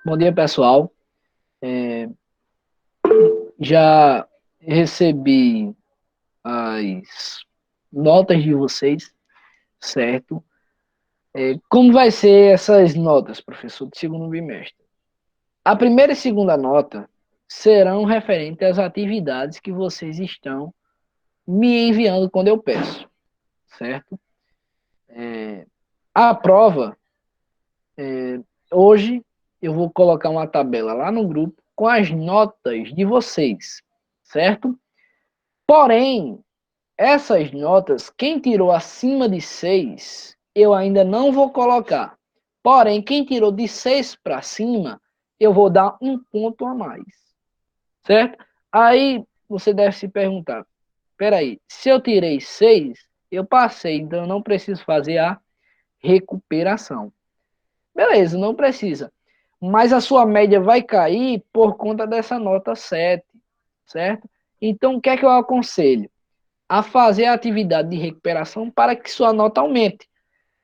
Bom dia, pessoal. Já recebi as notas de vocês, certo? Como vai ser essas notas, professor, do segundo bimestre? A primeira e segunda nota serão referentes às atividades que vocês estão me enviando quando eu peço, certo? A prova, hoje, eu vou colocar uma tabela lá no grupo com as notas de vocês, certo? Porém, essas notas, quem tirou acima de 6, eu ainda não vou colocar. Porém, quem tirou de 6 para cima, eu vou dar um ponto a mais, certo? Aí você deve se perguntar, peraí, se eu tirei 6, eu passei, então eu não preciso fazer a recuperação. Beleza, não precisa. Mas a sua média vai cair por conta dessa nota 7, certo? Então, o que é que eu aconselho? A fazer a atividade de recuperação para que sua nota aumente.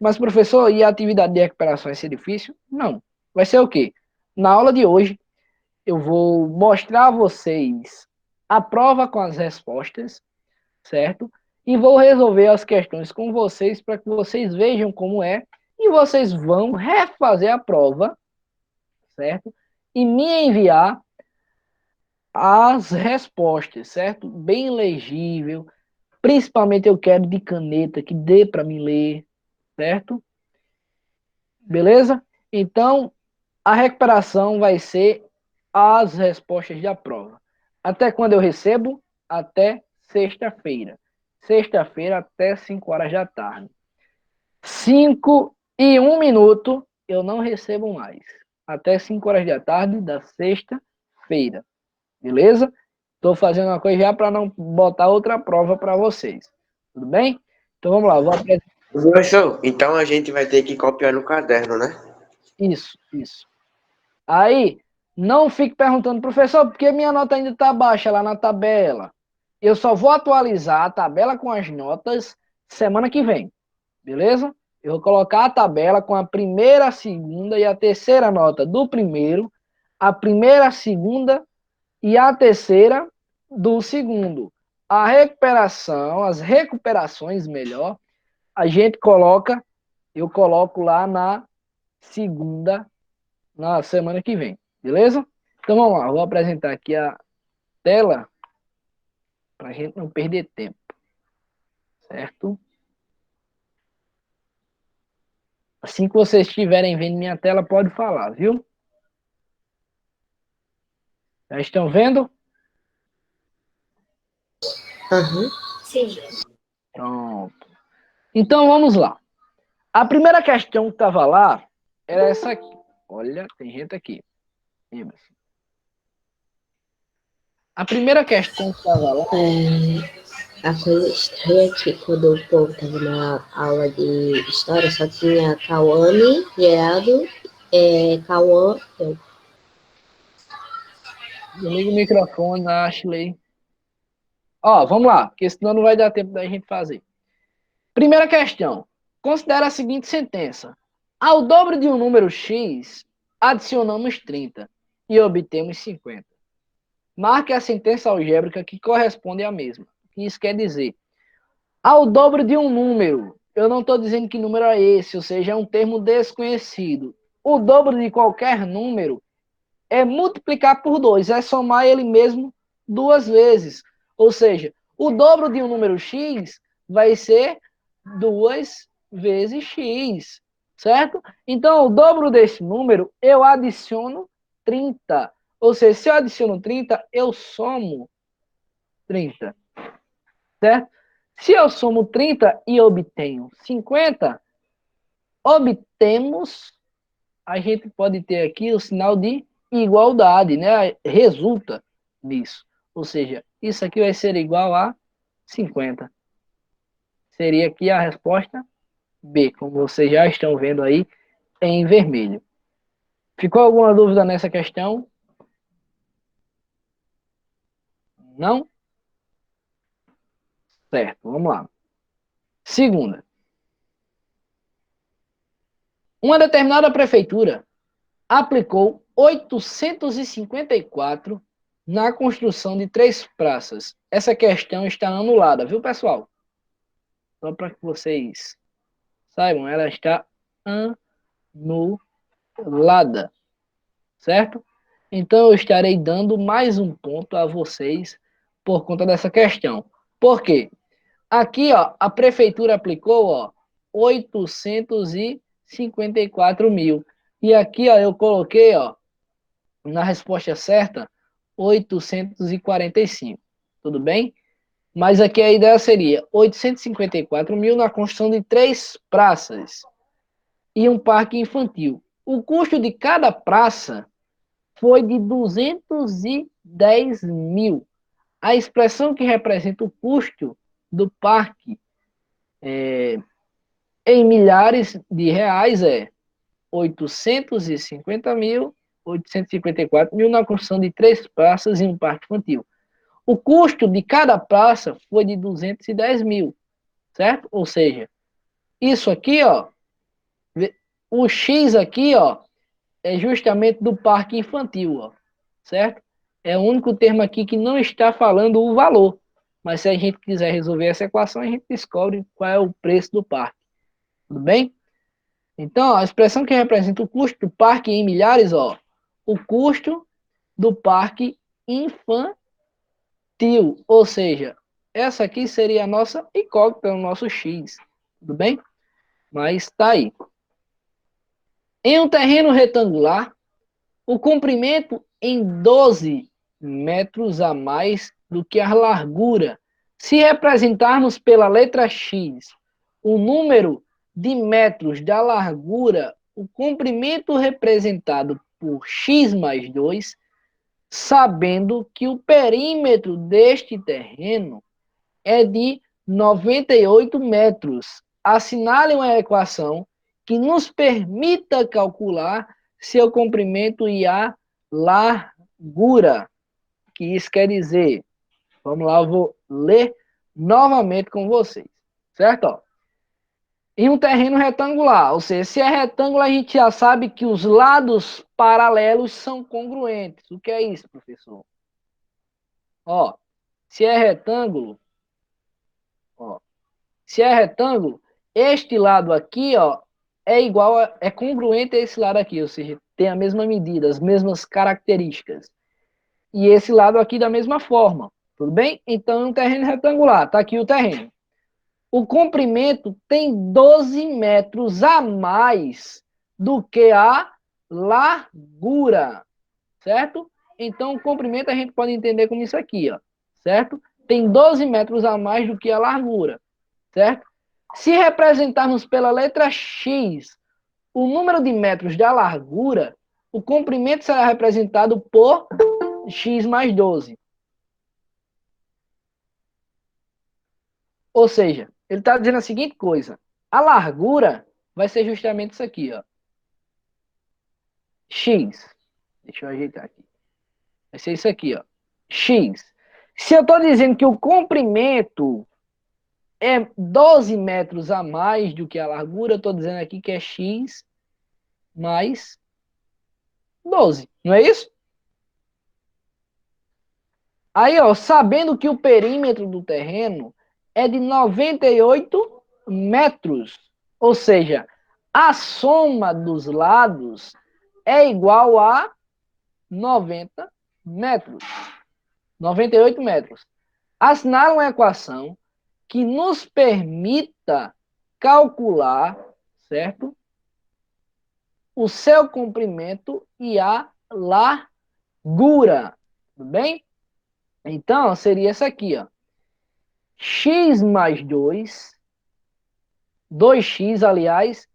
Mas, professor, e a atividade de recuperação vai ser difícil? Não. Vai ser o quê? Na aula de hoje, eu vou mostrar a vocês a prova com as respostas, certo? E vou resolver as questões com vocês para que vocês vejam como é e vocês vão refazer a prova, certo? E me enviar as respostas, certo? Bem legível. Principalmente eu quero de caneta, que dê para me ler, certo? Beleza? Então, a recuperação vai ser as respostas da prova. Até quando eu recebo? Até sexta-feira. Sexta-feira até 5 horas da tarde. 5 e 1 minuto eu não recebo mais. Até 5 horas da tarde da sexta-feira. Beleza? Estou fazendo uma coisa já para não botar outra prova para vocês. Tudo bem? Então vamos lá, vou apresentar. Professor, então a gente vai ter que copiar no caderno, né? Isso, isso. Aí, não fique perguntando, professor, por que minha nota ainda está baixa lá na tabela? Eu só vou atualizar a tabela com as notas semana que vem, beleza? Eu vou colocar a tabela com a primeira, a segunda e a terceira nota do primeiro, a primeira, a segunda e a terceira do segundo. A recuperação, as recuperações, melhor, a gente coloca, eu coloco lá na segunda, na semana que vem, beleza? Então vamos lá, vou apresentar aqui a tela para a gente não perder tempo, certo? Assim que vocês estiverem vendo minha tela, pode falar, viu? Já estão vendo? Aham. Sim. Pronto. Então vamos lá. A primeira questão que estava lá era essa aqui. Olha, tem gente aqui. Emerson. A primeira questão que estava lá. A coisa estranha é que quando o povo estava na aula de história, só tinha Cauane, Geraldo, Cauã, eu. Desliga o microfone, Ashley. Ó, vamos lá, porque senão não vai dar tempo da gente fazer. Primeira questão. Considere a seguinte sentença. Ao dobro de um número x, adicionamos 30 e obtemos 50. Marque a sentença algébrica que corresponde à mesma. Isso quer dizer, ao dobro de um número, eu não estou dizendo que número é esse, ou seja, é um termo desconhecido. O dobro de qualquer número é multiplicar por 2, é somar ele mesmo duas vezes. Ou seja, o dobro de um número x vai ser 2 vezes x, certo? Então, o dobro desse número, eu adiciono 30. Ou seja, se eu adiciono 30, eu somo 30, certo? Se eu somo 30 e obtenho 50, obtemos, a gente pode ter aqui o sinal de igualdade, né? Resulta disso. Ou seja, isso aqui vai ser igual a 50. Seria aqui a resposta B, como vocês já estão vendo aí em vermelho. Ficou alguma dúvida nessa questão? Não? Certo, vamos lá. Segunda. Uma determinada prefeitura aplicou 854 na construção de 3 praças. Essa questão está anulada, viu, pessoal? Só para que vocês saibam, ela está anulada, certo? Então, eu estarei dando mais um ponto a vocês por conta dessa questão. Por quê? Aqui, ó, a prefeitura aplicou, ó, 854 mil. E aqui, ó, eu coloquei, ó, na resposta certa, 845. Tudo bem? Mas aqui a ideia seria 854 mil na construção de 3 praças e um parque infantil. O custo de cada praça foi de 210 mil. A expressão que representa o custo do parque em milhares de reais é 854 mil na construção de 3 praças e um parque infantil. O custo de cada praça foi de 210 mil, certo? Ou seja, isso aqui, ó, o X aqui, ó, é justamente do parque infantil, ó, certo? É o único termo aqui que não está falando o valor. Mas se a gente quiser resolver essa equação, a gente descobre qual é o preço do parque. Tudo bem? Então, a expressão que representa o custo do parque em milhares, ó, o custo do parque infantil. Ou seja, essa aqui seria a nossa incógnita, o nosso X. Tudo bem? Mas está aí. Em um terreno retangular, o comprimento em 12 metros a mais do que a largura. Se representarmos pela letra X o número de metros da largura, o comprimento representado por x mais 2, sabendo que o perímetro deste terreno é de 98 metros. Assinale uma equação que nos permita calcular seu comprimento e a largura. Que isso quer dizer? Vamos lá, eu vou ler novamente com vocês. Certo? Ó. Em um terreno retangular, ou seja, se é retângulo, a gente já sabe que os lados paralelos são congruentes. O que é isso, professor? Ó, se é retângulo, ó, se é retângulo, este lado aqui, ó, é igual, é congruente a esse lado aqui, ou seja, tem a mesma medida, as mesmas características. E esse lado aqui da mesma forma, tudo bem? Então é um terreno retangular, tá aqui o terreno. O comprimento tem 12 metros a mais do que a largura, certo? Então o comprimento a gente pode entender como isso aqui, ó, certo? Tem 12 metros a mais do que a largura, certo? Se representarmos pela letra X o número de metros da largura, o comprimento será representado por x mais 12. Ou seja, ele está dizendo a seguinte coisa. A largura vai ser justamente isso aqui, ó. X. Deixa eu ajeitar aqui. Vai ser isso aqui, ó. X. Se eu estou dizendo que o comprimento é 12 metros a mais do que a largura, eu estou dizendo aqui que é x mais 12. Não é isso? Aí, ó, sabendo que o perímetro do terreno é de 98 metros, ou seja, a soma dos lados é igual a 90 metros. 98 metros. Assinar uma equação que nos permita calcular, certo? O seu comprimento e a largura. Tudo bem? Então, seria essa aqui, ó. X mais 2, 2x, aliás,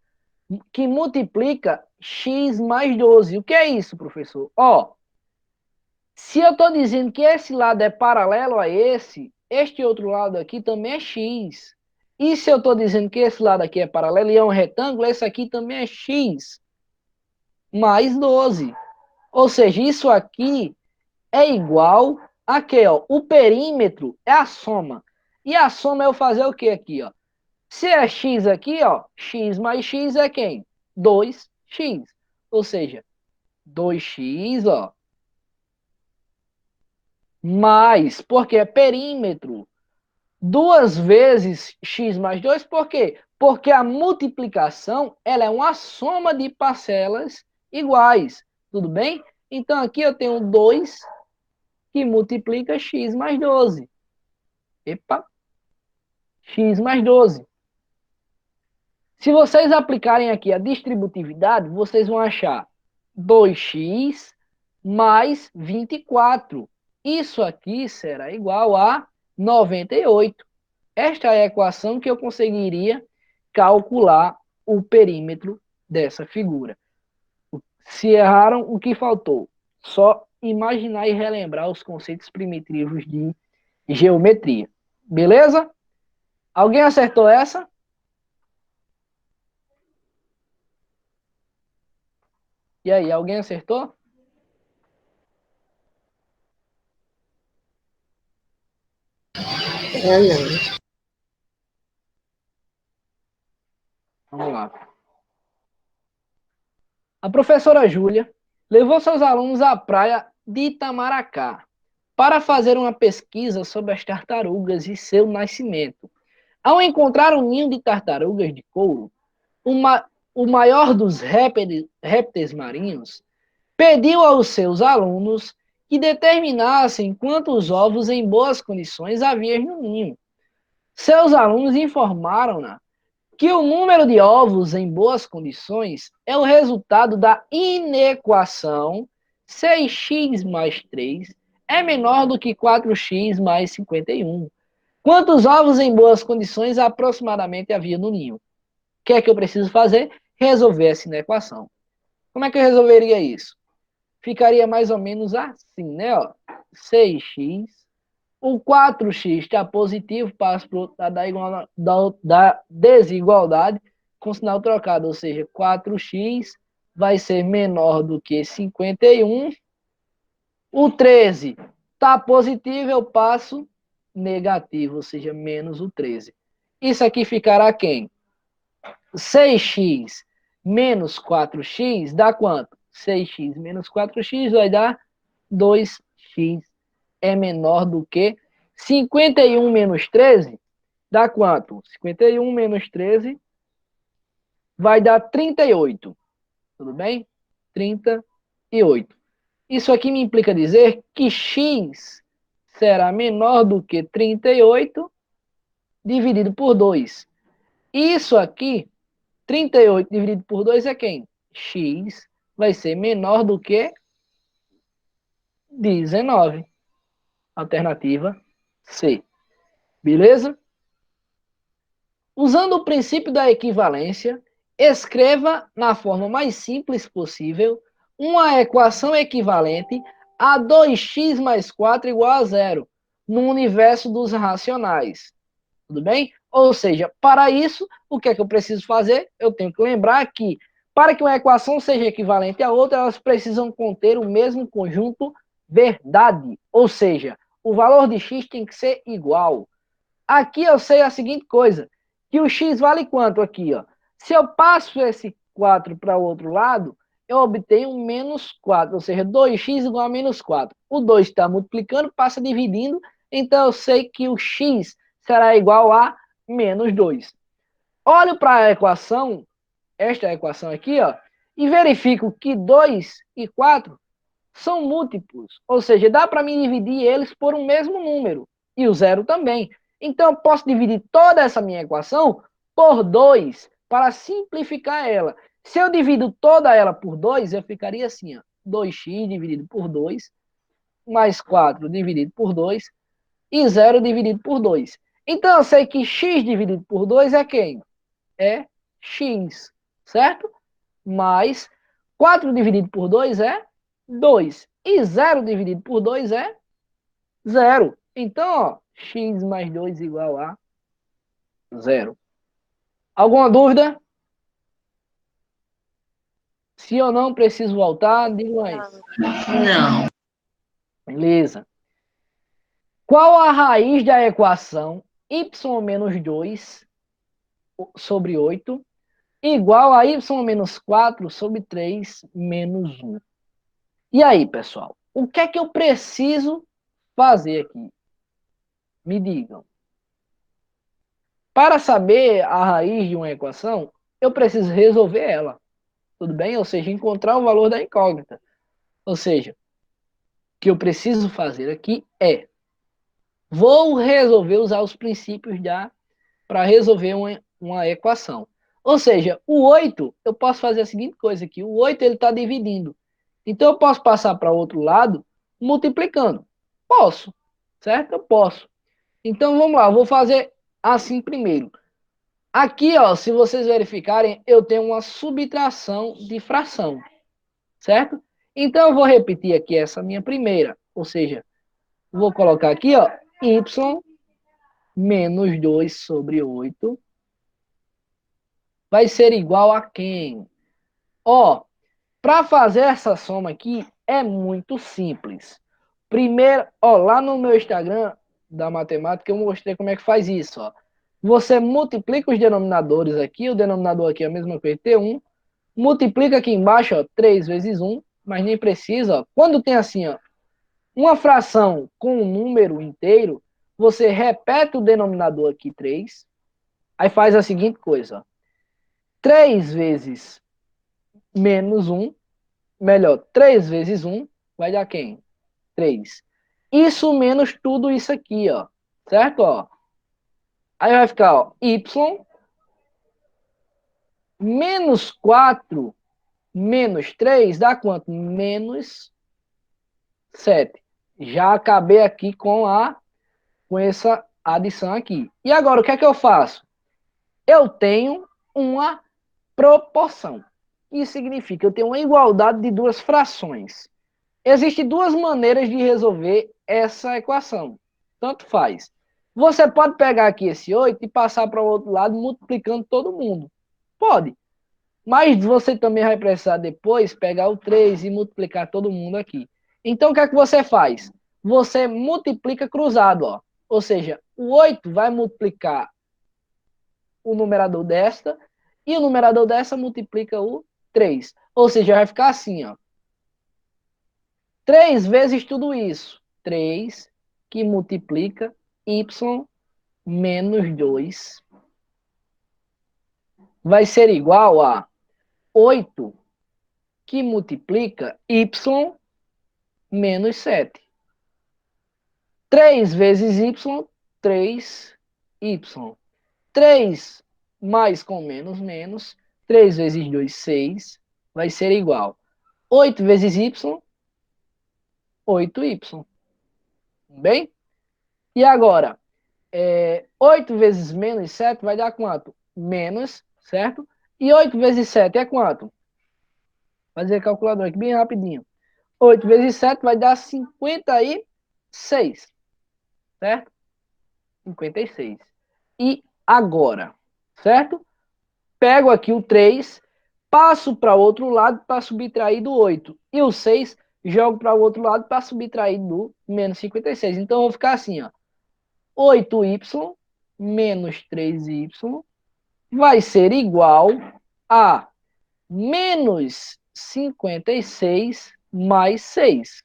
que multiplica x mais 12. O que é isso, professor? Ó, se eu estou dizendo que esse lado é paralelo a esse, este outro lado aqui também é x. E se eu estou dizendo que esse lado aqui é paralelo e é um retângulo, esse aqui também é x mais 12. Ou seja, isso aqui é igual a quê? Ó? O perímetro é a soma. E a soma é eu fazer o que aqui? Ó? Se é x aqui, ó, x mais x é quem? 2x. Ou seja, 2x, ó, mais, porque é perímetro, 2 vezes x mais 2, por quê? Porque a multiplicação ela é uma soma de parcelas iguais, tudo bem? Então aqui eu tenho 2 que multiplica x mais 12. Epa, x mais 12. Se vocês aplicarem aqui a distributividade, vocês vão achar 2x mais 24. Isso aqui será igual a 98. Esta é a equação que eu conseguiria calcular o perímetro dessa figura. Se erraram, o que faltou? Só imaginar e relembrar os conceitos primitivos de geometria. Beleza? Alguém acertou essa? E aí, alguém acertou? Eu não. Vamos lá. A professora Júlia levou seus alunos à praia de Itamaracá para fazer uma pesquisa sobre as tartarugas e seu nascimento. Ao encontrar um ninho de tartarugas de couro, o maior dos répteis marinhos, pediu aos seus alunos que determinassem quantos ovos em boas condições havia no ninho. Seus alunos informaram-na que o número de ovos em boas condições é o resultado da inequação 6x mais 3 é menor do que 4x mais 51. Quantos ovos em boas condições aproximadamente havia no ninho? O que é que eu preciso fazer? Resolver essa inequação. Como é que eu resolveria isso? Ficaria mais ou menos assim, né? Ó, 6x, o 4x está positivo, passa para o outro lado da desigualdade, com sinal trocado, ou seja, 4x vai ser menor do que 51. O 13 está positivo, eu passo negativo, ou seja, menos o 13. Isso aqui ficará quem? 6x menos 4x dá quanto? 6x menos 4x vai dar 2x é menor do que 51 menos 13 dá quanto? 51 menos 13 vai dar 38. Tudo bem? 38. Isso aqui me implica dizer que x será menor do que 38 dividido por 2. Isso aqui, 38 dividido por 2 é quem? X vai ser menor do que 19. Alternativa C. Beleza? Usando o princípio da equivalência, escreva na forma mais simples possível uma equação equivalente a 2x mais 4 igual a zero no universo dos racionais. Tudo bem? Ou seja, para isso, o que é que eu preciso fazer? Eu tenho que lembrar que, para que uma equação seja equivalente a outra, elas precisam conter o mesmo conjunto verdade. Ou seja, o valor de x tem que ser igual. Aqui eu sei a seguinte coisa, que o x vale quanto aqui, ó? Se eu passo esse 4 para o outro lado, eu obtenho menos 4, ou seja, 2x igual a menos 4. O 2 está multiplicando, passa dividindo, então eu sei que o x será igual a menos 2. Olho para a equação, esta equação aqui, ó, e verifico que 2 e 4 são múltiplos, ou seja, dá para mim dividir eles por um mesmo número, e o zero também. Então, eu posso dividir toda essa minha equação por 2 para simplificar ela. Se eu divido toda ela por 2, eu ficaria assim, ó, 2x dividido por 2, mais 4 dividido por 2, e 0 dividido por 2. Então, eu sei que x dividido por 2 é quem? É x, certo? Mais 4 dividido por 2 é 2. E 0 dividido por 2 é 0. Então, ó, x mais 2 igual a 0. Alguma dúvida? Se ou não preciso voltar, diga aí. Não. Beleza. Qual a raiz da equação y menos 2 sobre 8 igual a y menos 4 sobre 3 menos 1. E aí, pessoal, o que é que eu preciso fazer aqui? Me digam. Para saber a raiz de uma equação, eu preciso resolver ela. Tudo bem? Ou seja, encontrar o valor da incógnita. Ou seja, o que eu preciso fazer aqui é, vou resolver, usar os princípios para resolver uma equação. Ou seja, o 8, eu posso fazer a seguinte coisa aqui. O 8 ele está dividindo. Então, eu posso passar para o outro lado multiplicando. Posso, certo? Eu posso. Então, vamos lá. Eu vou fazer assim primeiro. Aqui, ó, se vocês verificarem, eu tenho uma subtração de fração, certo? Então, eu vou repetir aqui essa minha primeira. Ou seja, vou colocar aqui, ó, y menos 2 sobre 8 vai ser igual a quem? Ó, para fazer essa soma aqui é muito simples. Primeiro, ó, lá no meu Instagram da matemática eu mostrei como é que faz isso, ó. Você multiplica os denominadores aqui, o denominador aqui é a mesma coisa, T1, multiplica aqui embaixo, ó, 3 vezes 1, mas nem precisa, ó. Quando tem assim, ó, uma fração com um número inteiro, você repete o denominador aqui, 3, aí faz a seguinte coisa, ó. 3 vezes menos 1, melhor, 3 vezes 1 vai dar quem? 3. Isso menos tudo isso aqui, ó. Certo? Ó. Aí vai ficar, ó, y menos 4 menos 3 dá quanto? Menos 7. Já acabei aqui com essa adição aqui. E agora, o que é que eu faço? Eu tenho uma proporção. Isso significa que eu tenho uma igualdade de duas frações. Existem duas maneiras de resolver essa equação. Tanto faz. Você pode pegar aqui esse 8 e passar para o outro lado multiplicando todo mundo. Pode. Mas você também vai precisar depois pegar o 3 e multiplicar todo mundo aqui. Então o que é que você faz? Você multiplica cruzado, ó. Ou seja, o 8 vai multiplicar o numerador desta e o numerador dessa multiplica o 3. Ou seja, vai ficar assim, ó. 3 vezes tudo isso. 3 que multiplica y menos 2 vai ser igual a 8 que multiplica y menos 7. 3 vezes y, 3y. 3 mais com menos, menos. 3 vezes 2, 6. Vai ser igual. 8 vezes y, 8y. Bem? E agora, 8 vezes menos 7 vai dar quanto? Menos, certo? E 8 vezes 7 é quanto? Vou fazer a calculadora aqui bem rapidinho. 8 vezes 7 vai dar 56, certo? 56. E agora, certo? Pego aqui o 3, passo para o outro lado para subtrair do 8. E o 6, jogo para o outro lado para subtrair do menos 56. Então, eu vou ficar assim, ó. 8y menos 3y vai ser igual a menos 56 mais 6.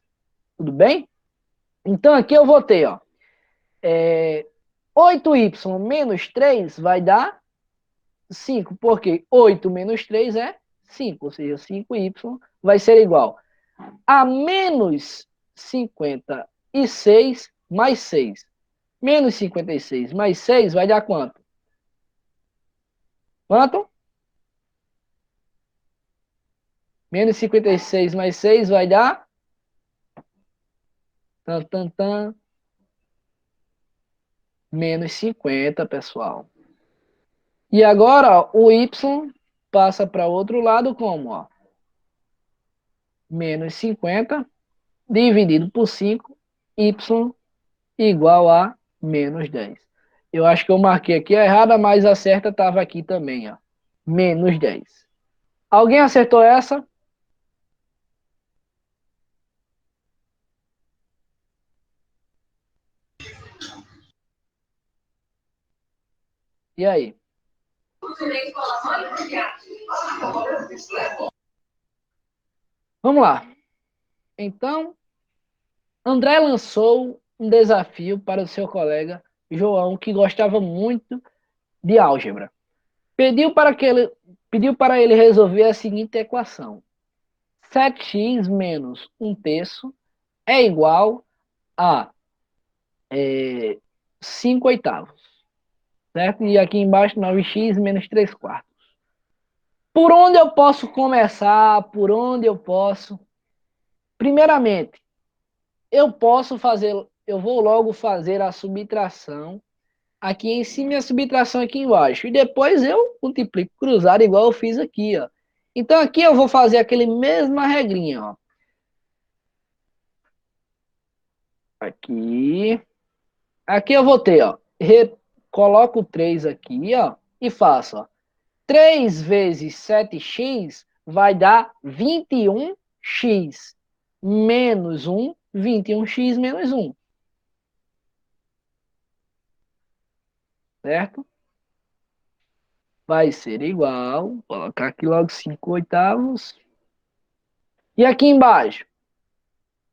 Tudo bem? Então, aqui eu vou ter, ó, 8y menos 3 vai dar 5, porque 8 menos 3 é 5, ou seja, 5y vai ser igual a menos 56 mais 6. Menos 56 mais 6 vai dar quanto? Quanto? Menos 56 mais 6 vai dar... Tan, tan, tan. Menos 50, pessoal. E agora, ó, o y passa para o outro lado como? Ó? Menos 50 dividido por 5, y igual a menos 10. Eu acho que eu marquei aqui a errada, mas a certa estava aqui também. Ó. Menos 10. Alguém acertou essa? E aí? Vamos lá. Então, André lançou um desafio para o seu colega João, que gostava muito de álgebra. Pediu para ele resolver a seguinte equação: 7x menos 1/3 é igual a 5 oitavos. Certo? E aqui embaixo 9x menos 3/4. Por onde eu posso começar? Por onde eu posso? Primeiramente, eu vou logo fazer a subtração aqui em cima e a subtração aqui embaixo. E depois eu multiplico cruzado igual eu fiz aqui, ó. Então aqui eu vou fazer aquele mesma regrinha, ó. Aqui. Aqui eu vou ter, ó. Coloco 3 aqui, ó. E faço, ó. 3 vezes 7x vai dar 21x. Menos 1, 21x menos 1. Certo? Vai ser igual, vou colocar aqui logo 5 oitavos. E aqui embaixo,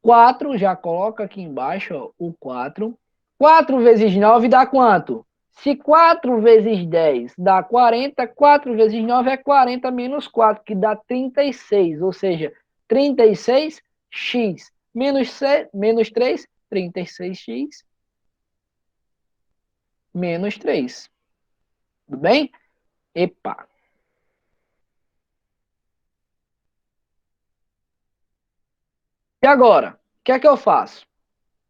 4, já coloca aqui embaixo, ó, o 4. 4 vezes 9 dá quanto? Se 4 vezes 10 dá 40, 4 vezes 9 é 40 menos 4, que dá 36. Ou seja, 36x menos 3, 36x menos 3. Tudo bem? Epa. E agora, o que é que eu faço?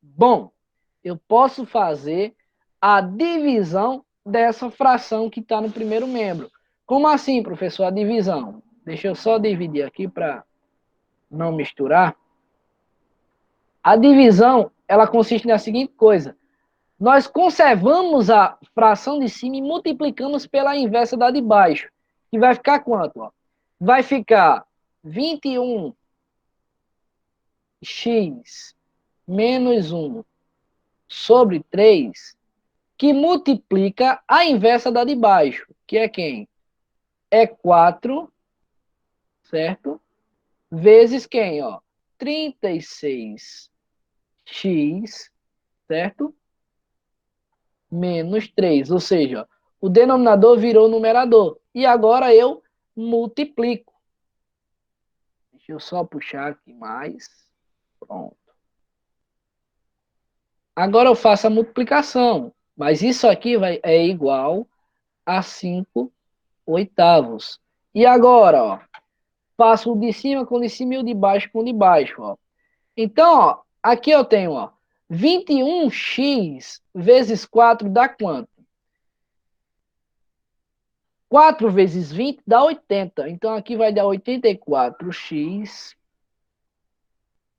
Bom, eu posso fazer a divisão dessa fração que está no primeiro membro. Como assim, professor, a divisão? Deixa eu só dividir aqui para não misturar. A divisão, ela consiste na seguinte coisa. Nós conservamos a fração de cima e multiplicamos pela inversa da de baixo. Que vai ficar quanto? Ó? Vai ficar 21x menos 1 sobre 3, que multiplica a inversa da de baixo, que é quem? É 4, certo? Vezes quem? Ó? 36x, certo? Menos 3, ou seja, o denominador virou numerador. E agora eu multiplico. Deixa eu só puxar aqui mais. Pronto. Agora eu faço a multiplicação. Mas isso aqui é igual a 5 oitavos. E agora, ó, faço o de cima com o de cima e o de baixo com o de baixo, ó. Então, ó, aqui eu tenho, ó, 21x vezes 4 dá quanto? 4 vezes 20 dá 80. Então, aqui vai dar 84x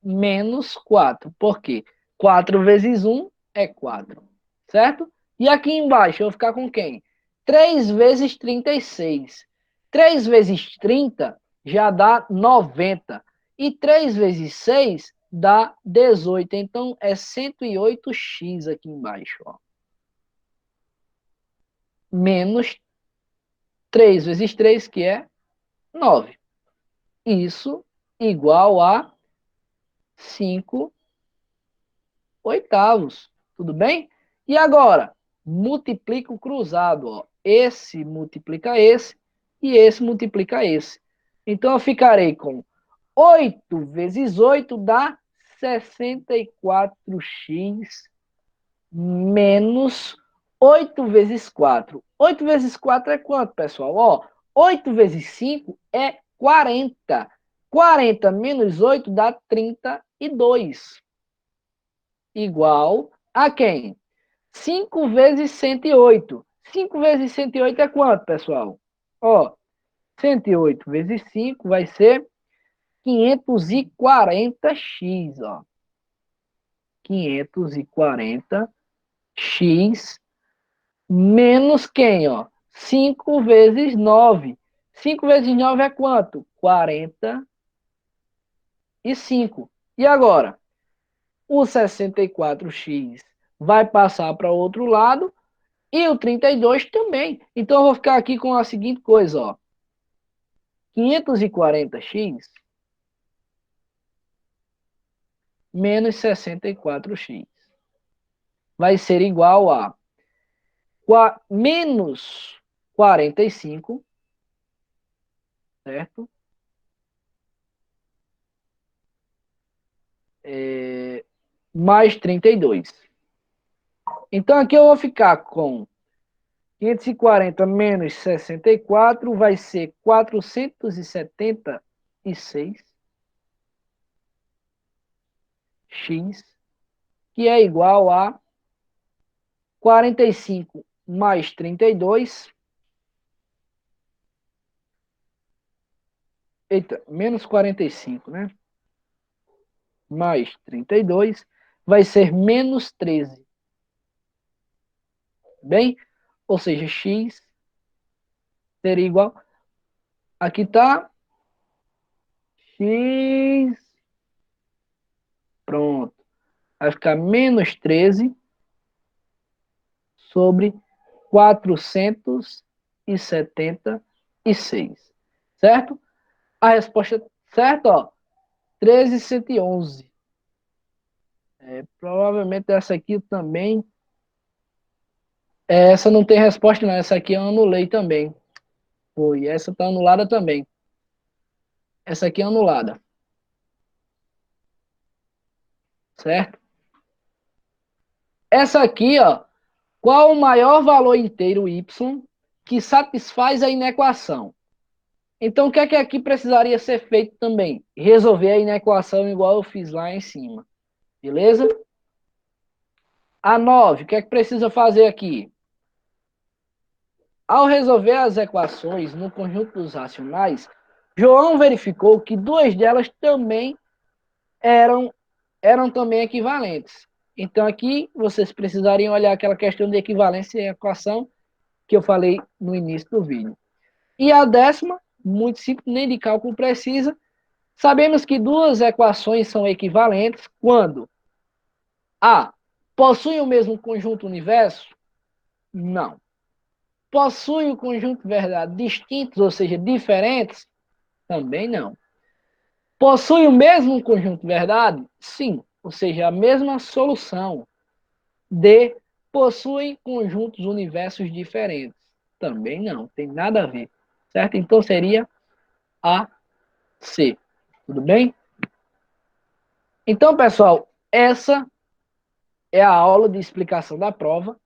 menos 4. Por quê? 4 vezes 1 é 4. Certo? E aqui embaixo eu vou ficar com quem? 3 vezes 36. 3 vezes 30 já dá 90. E 3 vezes 6 dá 18. Então, é 108x aqui embaixo. Ó. Menos 3 vezes 3, que é 9. Isso igual a 5 oitavos. Tudo bem? E agora, multiplica o cruzado. Ó. Esse multiplica esse e esse multiplica esse. Então, eu ficarei com 8 vezes 8 dá 64x menos 8 vezes 4. 8 vezes 4 é quanto, pessoal? Ó, 8 vezes 5 é 40. 40 menos 8 dá 32. Igual a quem? 5 vezes 108. 5 vezes 108 é quanto, pessoal? Ó, 108 vezes 5 vai ser 540x, ó. 540x menos quem, ó? 5 vezes 9. 5 vezes 9 é quanto? 45. E agora? O 64x vai passar para o outro lado e o 32 também. Então, eu vou ficar aqui com a seguinte coisa, ó. 540x menos 64x. Vai ser igual a menos 45, certo? Mais 32. Então, aqui eu vou ficar com 540 menos 64 vai ser 476x, que é igual a 45 mais 32. Eita, menos 45, né? Mais 32 vai ser menos 13. Bem? Ou seja, x seria igual. Aqui está x. Pronto. Vai ficar menos 13 sobre 476. Certo? A resposta certa, ó, 13.111. Provavelmente essa aqui também. Essa não tem resposta, não. Essa aqui eu anulei também. Foi. Essa está anulada também. Essa aqui é anulada. Certo? Essa aqui, ó. Qual o maior valor inteiro y que satisfaz a inequação? Então, o que é que aqui precisaria ser feito também? Resolver a inequação igual eu fiz lá em cima. Beleza? A 9, o que é que precisa fazer aqui? Ao resolver as equações no conjunto dos racionais, João verificou que duas delas também eram também equivalentes. Então, aqui, vocês precisariam olhar aquela questão de equivalência e equação que eu falei no início do vídeo. E a 10ª, muito simples, nem de cálculo precisa. Sabemos que duas equações são equivalentes quando A possui o mesmo conjunto universo? Não. Possui o conjunto verdade distintos, ou seja, diferentes? Também não. Possui o mesmo conjunto verdade? Sim. Ou seja, a mesma solução. D. Possuem conjuntos universos diferentes? Também não. Tem nada a ver. Certo? Então seria A, C. Tudo bem? Então, pessoal, essa é a aula de explicação da prova.